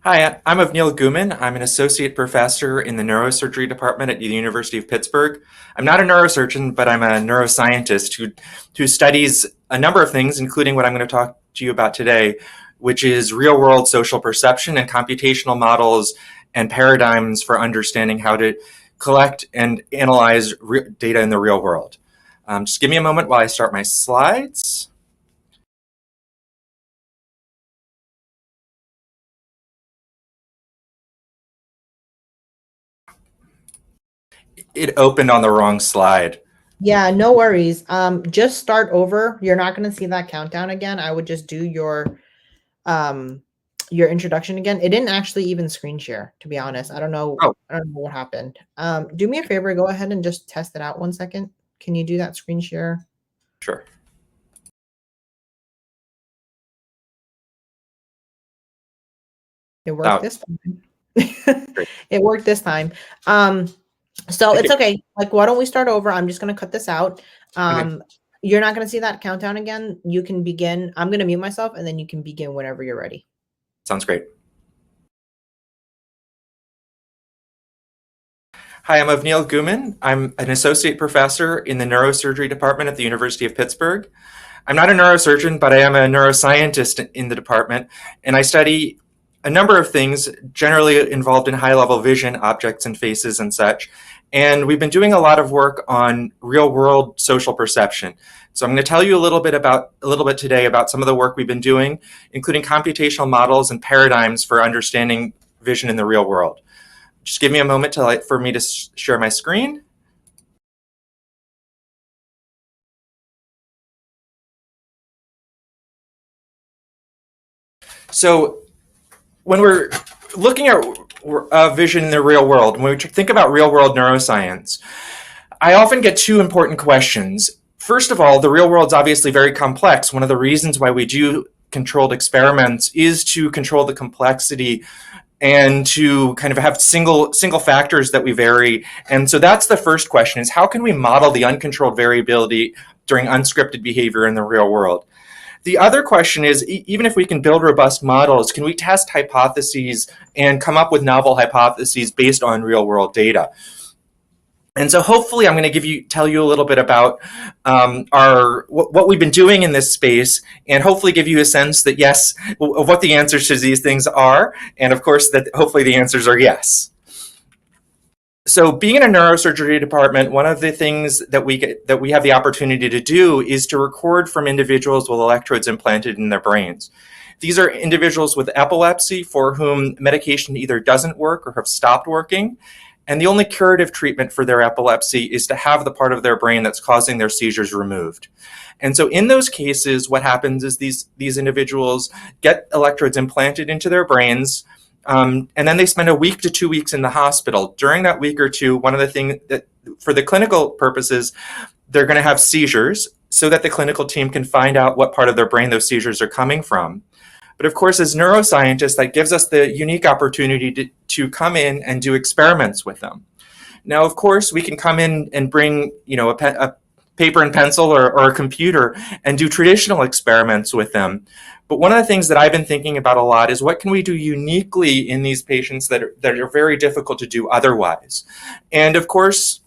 Hi, I'm Avniel Ghuman. I'm an associate professor in the neurosurgery department at the University of Pittsburgh. I'm not a neurosurgeon, but I'm a neuroscientist who studies a number of things, including what I'm going to talk to you about today, which is real-world social perception and computational models and paradigms for understanding how to collect and analyze data in the real world. Just give me a moment while I start my slides. It opened on the wrong slide. Yeah, no worries. Just start over. You're not going to see that countdown again. I would just do your introduction again. It didn't actually even screen share, to be honest. I don't know what happened. Do me a favor, go ahead and just test it out 1 second. Can you do that screen share? Sure. It worked this time. It worked this time. So it's okay. Like, why don't we start over? I'm just going to cut this out. Okay. You're not going to see that countdown again. You can begin. I'm going to mute myself, and then you can begin whenever you're ready. Sounds great. Hi, I'm Avniel Ghuman. I'm an associate professor in the neurosurgery department at the University of Pittsburgh. I'm not a neurosurgeon, but I am a neuroscientist in the department, and I study a number of things generally involved in high-level vision, objects and faces and such. And we've been doing a lot of work on real-world social perception. So I'm going to tell you a little bit today about some of the work we've been doing, including computational models and paradigms for understanding vision in the real world. Just give me a moment for me to share my screen. So when we're looking at vision in the real world, when we think about real-world neuroscience, I often get two important questions. First of all, the real world's obviously very complex. One of the reasons why we do controlled experiments is to control the complexity and to kind of have single factors that we vary. And so that's the first question, is how can we model the uncontrolled variability during unscripted behavior in the real world? The other question is, even if we can build robust models, can we test hypotheses and come up with novel hypotheses based on real world data? And so hopefully I'm going to tell you a little bit about what we've been doing in this space, and hopefully give you a sense that yes, of what the answers to these things are, and of course that hopefully the answers are yes. So being in a neurosurgery department, one of the things that we have the opportunity to do is to record from individuals with electrodes implanted in their brains. These are individuals with epilepsy for whom medication either doesn't work or have stopped working. And the only curative treatment for their epilepsy is to have the part of their brain that's causing their seizures removed. And so in those cases, what happens is these individuals get electrodes implanted into their brains, and then they spend a week to 2 weeks in the hospital. During that week or two, one of the things that, for the clinical purposes, they're going to have seizures so that the clinical team can find out what part of their brain those seizures are coming from. But of course, as neuroscientists, that gives us the unique opportunity to come in and do experiments with them. Now, of course, we can come in and bring a paper and pencil or a computer and do traditional experiments with them. But one of the things that I've been thinking about a lot is what can we do uniquely in these patients that are very difficult to do otherwise? And of course,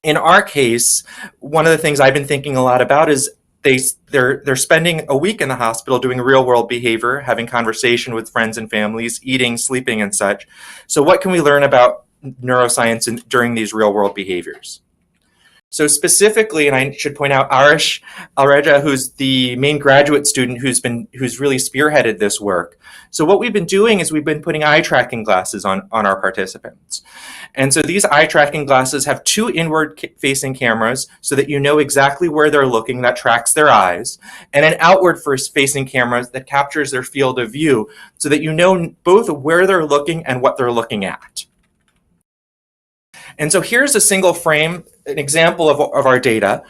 in our case, one of the things I've been thinking a lot about is they're spending a week in the hospital doing real world behavior, having conversation with friends and families, eating, sleeping, and such. So what can we learn about neuroscience during these real world behaviors? So specifically, and I should point out Arish Alreja, who's the main graduate student who's really spearheaded this work. So what we've been doing is we've been putting eye tracking glasses on our participants. And so these eye tracking glasses have two inward facing cameras so that you know exactly where they're looking, that tracks their eyes, and an outward facing camera that captures their field of view so that you know both where they're looking and what they're looking at. And so here's a single frame, an example of our data.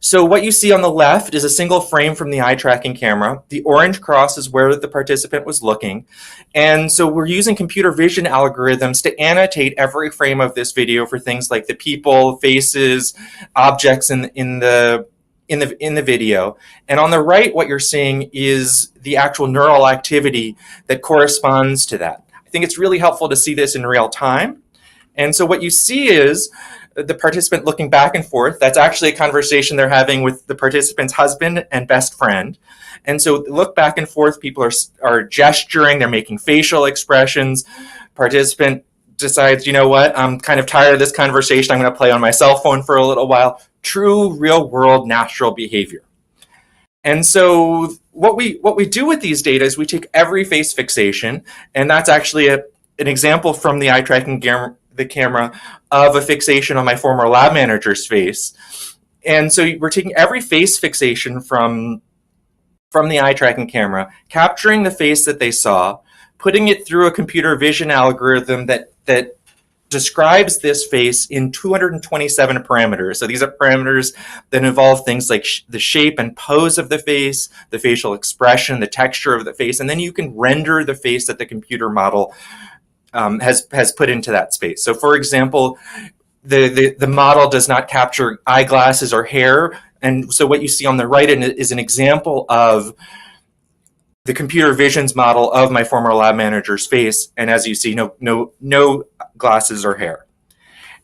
So what you see on the left is a single frame from the eye tracking camera. The orange cross is where the participant was looking. And so we're using computer vision algorithms to annotate every frame of this video for things like the people, faces, objects in the video. And on the right, what you're seeing is the actual neural activity that corresponds to that. think it's really helpful to see this in real time. And so what you see is the participant looking back and forth. That's actually a conversation they're having with the participant's husband and best friend. And so look back and forth, people are gesturing, they're making facial expressions. Participant decides, you know what, I'm kind of tired of this conversation, I'm going to play on my cell phone for a little while. True real world natural behavior. And so what we do with these data is we take every face fixation, and that's actually an example from the eye tracking camera of a fixation on my former lab manager's face. And so we're taking every face fixation from the eye tracking camera, capturing the face that they saw, putting it through a computer vision algorithm that describes this face in 227 parameters. So these are parameters that involve things like the shape and pose of the face, the facial expression, the texture of the face, and then you can render the face that the computer model has put into that space. So for example, the model does not capture eyeglasses or hair, and so what you see on the right is an example of the computer visions model of my former lab manager's face, and as you see, no glasses or hair.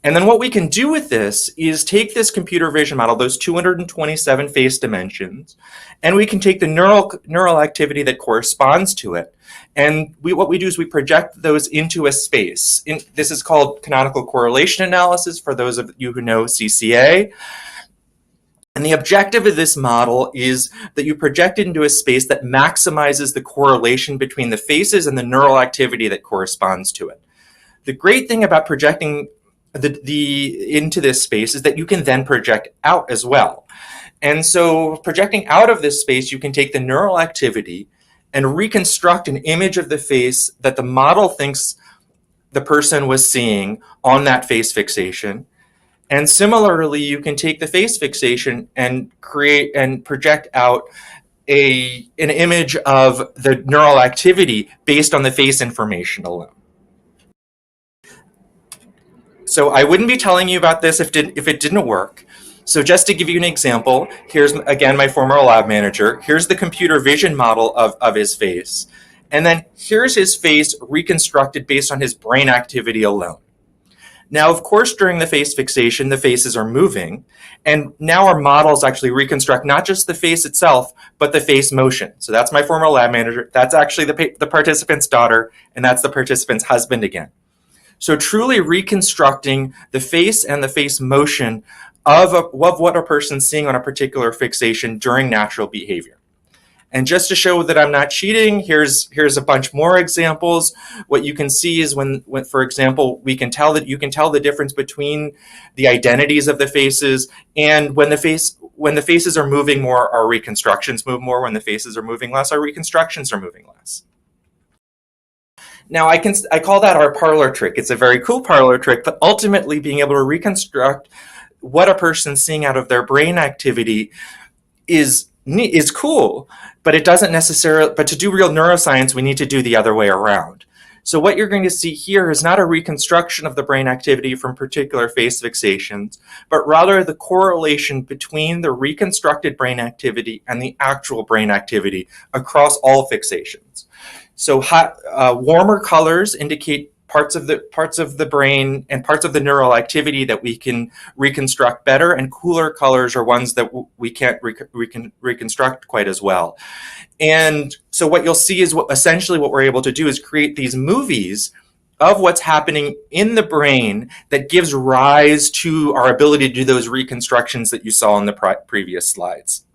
And then what we can do with this is take this computer vision model, those 227 face dimensions, and we can take the neural activity that corresponds to it, and what we do is we project those into a space. This is called canonical correlation analysis for those of you who know CCA. And the objective of this model is that you project it into a space that maximizes the correlation between the faces and the neural activity that corresponds to it. The great thing about projecting into this space is that you can then project out as well. And so projecting out of this space, you can take the neural activity and reconstruct an image of the face that the model thinks the person was seeing on that face fixation. And similarly, you can take the face fixation and create and project out an image of the neural activity based on the face information alone. So I wouldn't be telling you about this if it didn't work. So just to give you an example, here's again my former lab manager. Here's the computer vision model of his face. And then here's his face reconstructed based on his brain activity alone. Now, of course, during the face fixation, the faces are moving. And now our models actually reconstruct not just the face itself, but the face motion. So that's my former lab manager. That's actually the participant's daughter, and that's the participant's husband again. So truly reconstructing the face and the face motion of what a person's seeing on a particular fixation during natural behavior. And just to show that I'm not cheating, here's a bunch more examples. What you can see is when for example, you can tell the difference between the identities of the faces, and when the faces are moving more, our reconstructions move more. When the faces are moving less, our reconstructions are moving less. Now I call that our parlor trick. It's a very cool parlor trick, but ultimately being able to reconstruct what a person's seeing out of their brain activity is cool, but it doesn't necessarily, but to do real neuroscience, we need to do the other way around. So what you're going to see here is not a reconstruction of the brain activity from particular face fixations, but rather the correlation between the reconstructed brain activity and the actual brain activity across all fixations. So warmer colors indicate parts of the brain and parts of the neural activity that we can reconstruct better, and cooler colors are ones that we can't reconstruct quite as well. And so what you'll see is essentially what we're able to do is create these movies of what's happening in the brain that gives rise to our ability to do those reconstructions that you saw in the previous slides.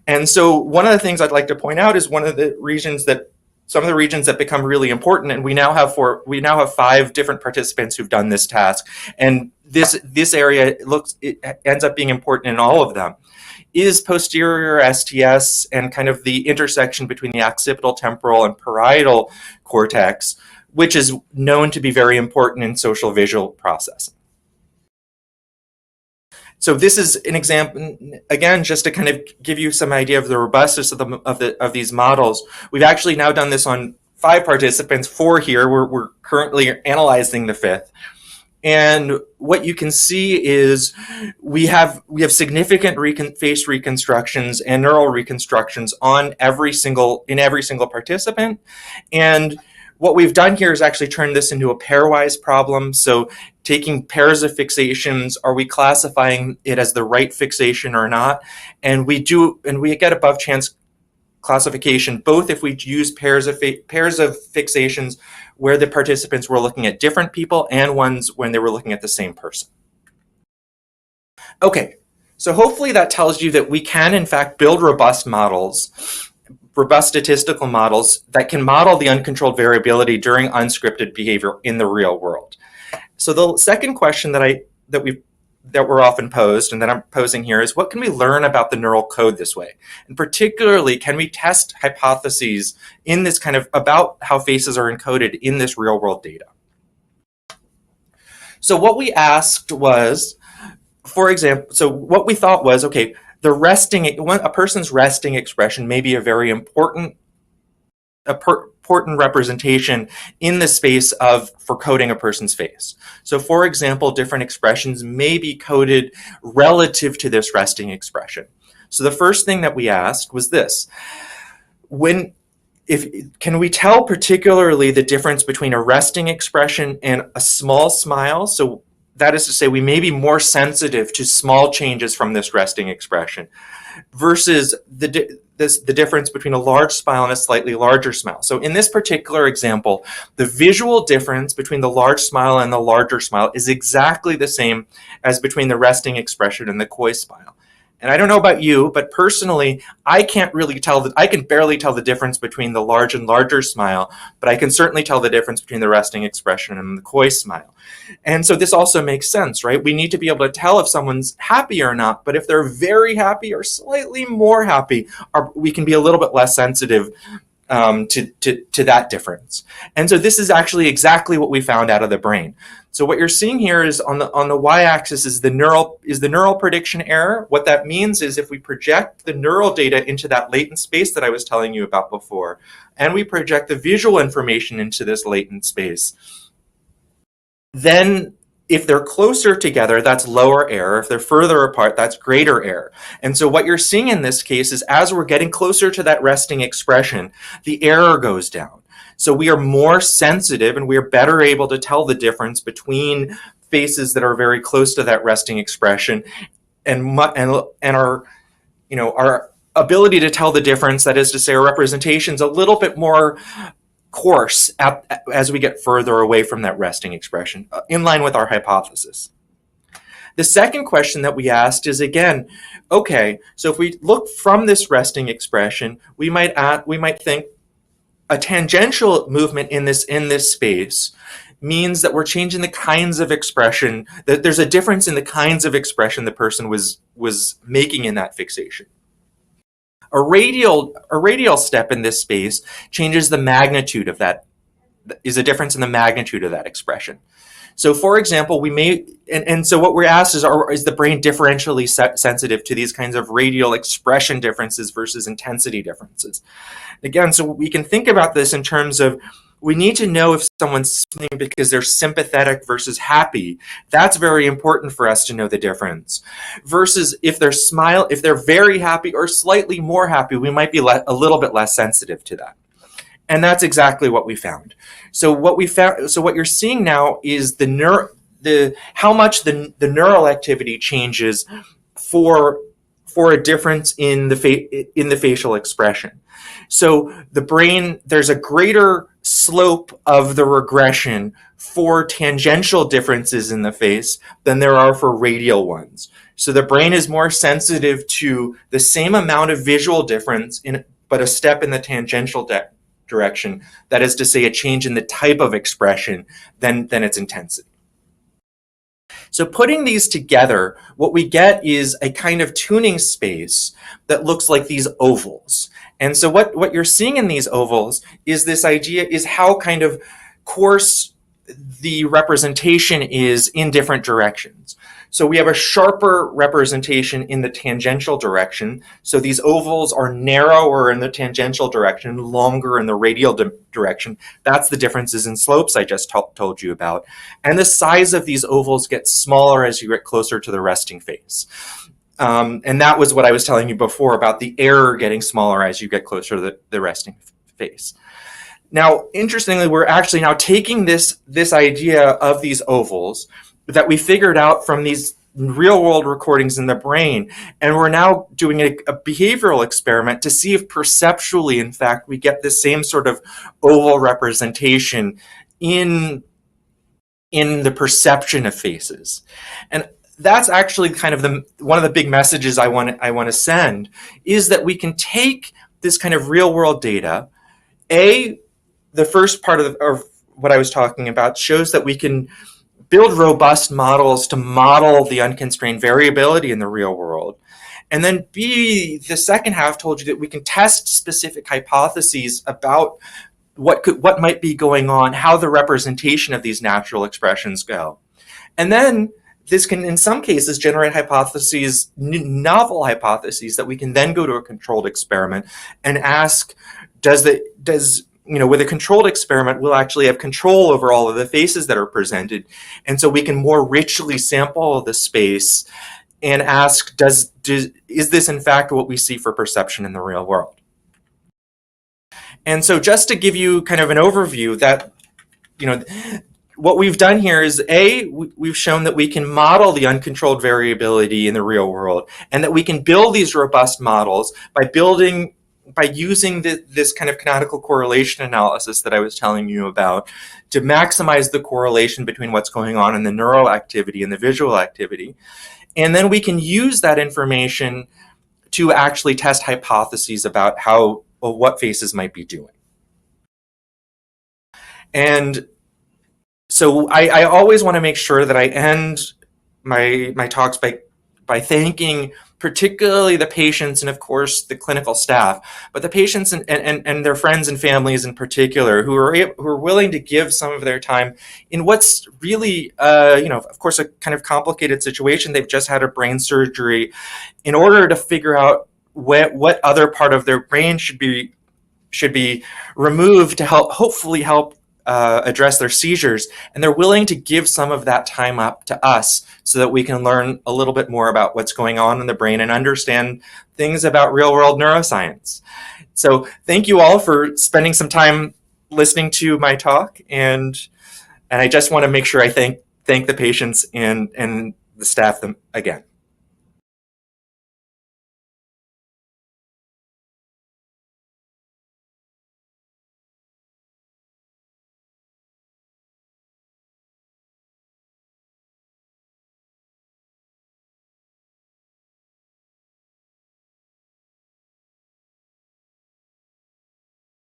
And so one of the things I'd like to point out is some of the regions that become really important, and we now have 5 different participants who've done this task, and this area it ends up being important in all of them, is posterior STS and kind of the intersection between the occipital, temporal, and parietal cortex, which is known to be very important in social visual processing. So this is an example, again, just to kind of give you some idea of the robustness of these models. We've actually now done this on 5 participants, 4 here. We're currently analyzing the 5th. And what you can see is we have significant face reconstructions and neural reconstructions in every single participant. And what we've done here is actually turn this into a pairwise problem. So taking pairs of fixations, are we classifying it as the right fixation or not? And we get above chance classification both if we use pairs of fixations where the participants were looking at different people and ones when they were looking at the same person. Okay, so hopefully that tells you that we can in fact build robust models, robust statistical models that can model the uncontrolled variability during unscripted behavior in the real world. So the second question that we're often posed and that I'm posing here is, what can we learn about the neural code this way? And particularly, can we test hypotheses in this kind of about how faces are encoded in this real world data? So what we asked was, for example, so what we thought was, okay, a person's resting expression may be a very important representation in the space for coding a person's face. So for example, different expressions may be coded relative to this resting expression. So the first thing that we asked was this: can we tell particularly the difference between a resting expression and a small smile? So that is to say, we may be more sensitive to small changes from this resting expression versus the difference between a large smile and a slightly larger smile. So in this particular example, the visual difference between the large smile and the larger smile is exactly the same as between the resting expression and the coy smile. And I don't know about you, but personally, I can barely tell the difference between the large and larger smile, but I can certainly tell the difference between the resting expression and the coy smile. And so this also makes sense, right? We need to be able to tell if someone's happy or not, but if they're very happy or slightly more happy, we can be a little bit less sensitive to that difference. And so this is actually exactly what we found out of the brain. So what you're seeing here is on the y-axis is the neural prediction error. What that means is if we project the neural data into that latent space that I was telling you about before, and we project the visual information into this latent space, then if they're closer together, that's lower error. If they're further apart, that's greater error. And so what you're seeing in this case is as we're getting closer to that resting expression, the error goes down. So we are more sensitive and we are better able to tell the difference between faces that are very close to that resting expression and our ability to tell the difference, that is to say, our representation's a little bit more coarse as we get further away from that resting expression, in line with our hypothesis. The second question that we asked is, again, okay, so if we look from this resting expression, we might think a tangential movement in this space means that we're changing the kinds of expression, that there's a difference in the kinds of expression the person was making in that fixation. A radial step in this space changes the magnitude of that, is a difference in the magnitude of that expression. So for example, we may, and so what we're asked is the brain differentially sensitive to these kinds of radial expression differences versus intensity differences? Again, so we can think about this in terms of, we need to know if someone's smiling because they're sympathetic versus happy. That's very important for us to know the difference. Versus if they're very happy or slightly more happy, we might be a little bit less sensitive to that. And that's exactly what we found. So what you're seeing now is how much the neural activity changes for a difference in the facial expression. So the brain, there's a greater slope of the regression for tangential differences in the face than there are for radial ones. So the brain is more sensitive to the same amount of visual difference but a step in the tangential direction. That is to say, a change in the type of expression than its intensity. So putting these together, what we get is a kind of tuning space that looks like these ovals. And so what you're seeing in these ovals is this idea is how kind of coarse the representation is in different directions. So we have a sharper representation in the tangential direction. So these ovals are narrower in the tangential direction, longer in the radial direction. That's the differences in slopes I just told you about. And the size of these ovals gets smaller as you get closer to the resting face. And that was what I was telling you before about the error getting smaller as you get closer to the resting face. Now, interestingly, we're actually now taking this idea of these ovals that we figured out from these real world recordings in the brain, and we're now doing a behavioral experiment to see if perceptually, in fact, we get the same sort of oval representation in the perception of faces. And that's actually kind of one of the big messages I want to send, is that we can take this kind of real world data. The first part of what I was talking about shows that we can build robust models to model the unconstrained variability in the real world. And then B, the second half told you that we can test specific hypotheses about what might be going on, how the representation of these natural expressions go. And then this can, in some cases, generate hypotheses, novel hypotheses, that we can then go to a controlled experiment and ask, with a controlled experiment, we'll actually have control over all of the faces that are presented. And so we can more richly sample the space and ask, is this in fact what we see for perception in the real world? And so just to give you kind of an overview, that, what we've done here is, we've shown that we can model the uncontrolled variability in the real world, and that we can build these robust models by using this kind of canonical correlation analysis that I was telling you about, to maximize the correlation between what's going on in the neural activity and the visual activity. And then we can use that information to actually test hypotheses about what faces might be doing. And so I always want to make sure that I end my talks by thanking particularly the patients and, of course, the clinical staff, but the patients and their friends and families in particular, who are willing to give some of their time in what's really, of course, a kind of complicated situation. They've just had a brain surgery, in order to figure out what other part of their brain should be removed to hopefully help address their seizures, and they're willing to give some of that time up to us so that we can learn a little bit more about what's going on in the brain and understand things about real-world neuroscience. So thank you all for spending some time listening to my talk, and I just want to make sure I thank the patients and the staff again.